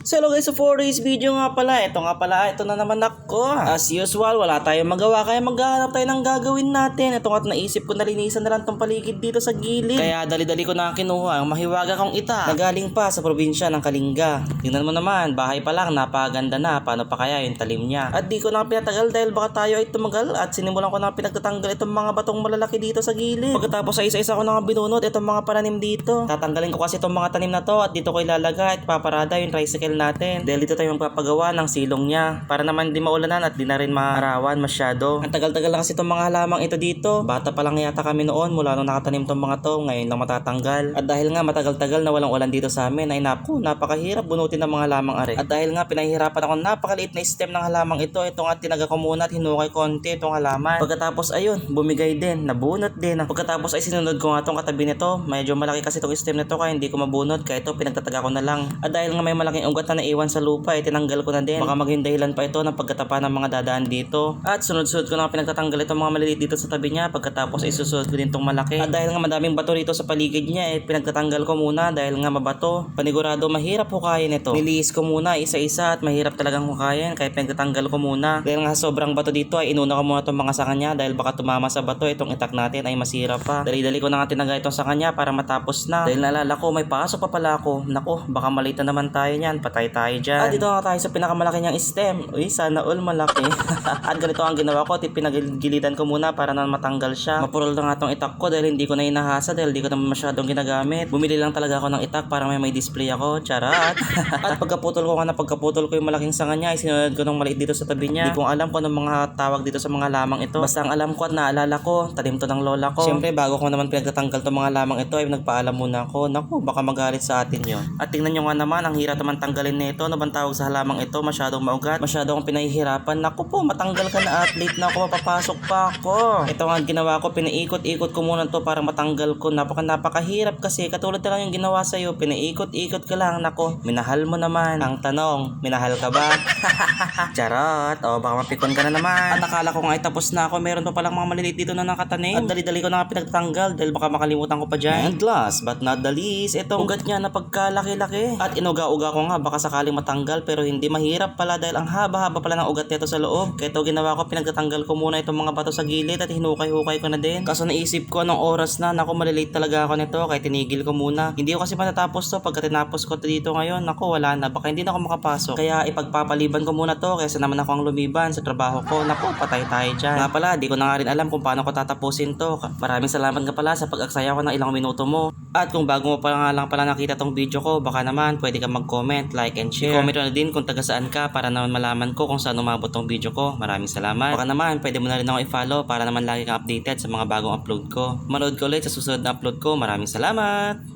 So hello guys, so for this video nga pala, ito na naman ako. As usual, wala tayong magawa kaya maghahanap tayo ng gagawin natin. Ito nga't naisip ko na linisan na lang tong paligid dito sa gilid. Kaya dali-dali ko na kinuha ang mahiwaga kong ita na galing pa sa probinsya ng Kalinga. Tingnan mo naman, bahay pa lang, napaganda na. Paano pa kaya yung talim niya? At di ko na pinatagal dahil baka tayo ay tumagal at sinimulan ko na pinagtatanggal itong mga batong malalaki dito sa gilid. Pagkatapos ay isa-isa ko na binunot itong mga pananim dito. Tatanggalin ko kasi itong mga tanim na to at dito ko ilalagay at paparada yung tricycle natin dahil dito tayo magpapagawa ng silong niya para naman di maulanan at di na rin maarawan masyado. Ang tagal-tagal na kasi itong mga halamang ito dito. Bata pa lang yata kami noon mula nung nakatanim itong mga to, ngayon lang matatanggal. At dahil nga matagal-tagal na walang ulan dito sa amin ay naku, napakahirap bunutin ng mga halamang are. At dahil nga pinahihirapan ako napakaliit na stem ng halamang ito nga tinaga ko muna at hinukay konti itong halaman. Pagkatapos ayun, bumigay din, nabunot din. Pagkatapos ay sinunod ko nga itong katabi nito. Medyo malaki kasi itong stem nito kaya hindi ko mabunot kaya ito pinagtataga ko na lang. At dahil nga may malaking ugat na naiwan sa lupa ay tinanggal ko na din. Baka maging dahilan pa ito ng pagkatapa ng mga dadaan dito. At sunod-sunod ko na pinagtatanggal itong mga maliliit dito sa tabi niya. Pagkatapos ay susunod ko din itong malaki. At dahil nga madaming bato rito sa paligid niya ay pinagtatanggal ko muna dahil nga mabato. Panigurado mahirap hukayin ito. Niliis ko muna isa-isa at mahirap talagang hukayin kaya pinagtatanggal ko muna. Dahil nga sobrang bato dito ay inuna ko muna itong mga sa kanya dahil baka tumama sa bato itong itak natin ay masira pa. Dali-dali ko na nga tinaga itong sa kanya para matapos na. Dahil naalala ko may pasok pa pala ako. Naku, baka malita naman tayo niyan. Patay tayo dyan. Dito nga tayo sa pinakamalaki niyang stem. Uy, sana all malaki. At ganito ang ginawa ko. Pinagilidan ko muna para na matanggal siya. Mapurol na nga itong itak ko dahil hindi ko na inahasa dahil hindi ko naman masyadong ginagamit. Bumili lang talaga ako ng itak para may display ako. Charat. At pagkaputol ko yung malaking sanga niya ay sinunod ko ng maliit dito sa tabi niya. Hindi ko alam kung anong mga tawag dito sa mga lamang ito. Basta ang alam ko at naalala ko, tanim to ng lola ko. Siyempre bago ko naman pinagtatanggal itong mga lamang ito ay nagpaalam muna ako. Naku, baka magalit sa atin yon. At tingnan nyo nga naman, ang hirap naman tanggalin nito. Ano bang tawag sa halamang ito? Masyadong maugat. Masyadong pinahihirapan. Naku po, matanggal ka na at late na ako. Mapapasok pa ako. Ito nga ginawa ko, pinaikot-ikot ko muna to para matanggal ko. Napakahirap kasi. Katulad na lang yung ginawa sa'yo. Pinaikot-ikot ka lang. Naku, minahal mo naman. Ang tanong, minahal ka ba? Charot. O, baka mapikon ka na naman. At akala ko nga ay tapos na ako. Meron pa palang mga maliliit dito na nakatanim. At dali-dali ko na nga pinagtanggal dahil baka makalimutan ko pa dyan. And last but not the least, itong ugat niya na pagkalaki-laki. At inuga-uga ko nga baka sakaling matanggal pero hindi mahirap pala dahil ang haba-haba pala ng ugat nito sa loob. Kaya ito ginawa ko, pinagtatanggal ko muna itong mga bato sa gilid at hinukay-hukay ko na din. Kaso naisip ko anong oras na, naku malilate talaga ako nito kaya tinigil ko muna. Hindi ko kasi matatapos to, pagka tinapos ko to dito ngayon, naku wala na, baka hindi na ako makapasok. Kaya ipagpapaliban ko muna to kaysa naman ako ang lumiban sa trabaho ko. Naku, patay tayo dyan. Nga pala, di ko na nga rin alam kung paano ko tatapusin to. Maraming salamat ka pala sa pag-aksaya ko ng ilang minuto mo. At kung bago mo pa nga lang pala nakita tong video ko, baka naman pwede ka mag-comment, like and share. I-comment mo na din kung taga saan ka para naman malaman ko kung saan umabot tong video ko. Maraming salamat. Baka naman pwede mo na rin ako i-follow para naman lagi kang updated sa mga bagong upload ko. Manood ko ulit sa susunod na upload ko. Maraming salamat.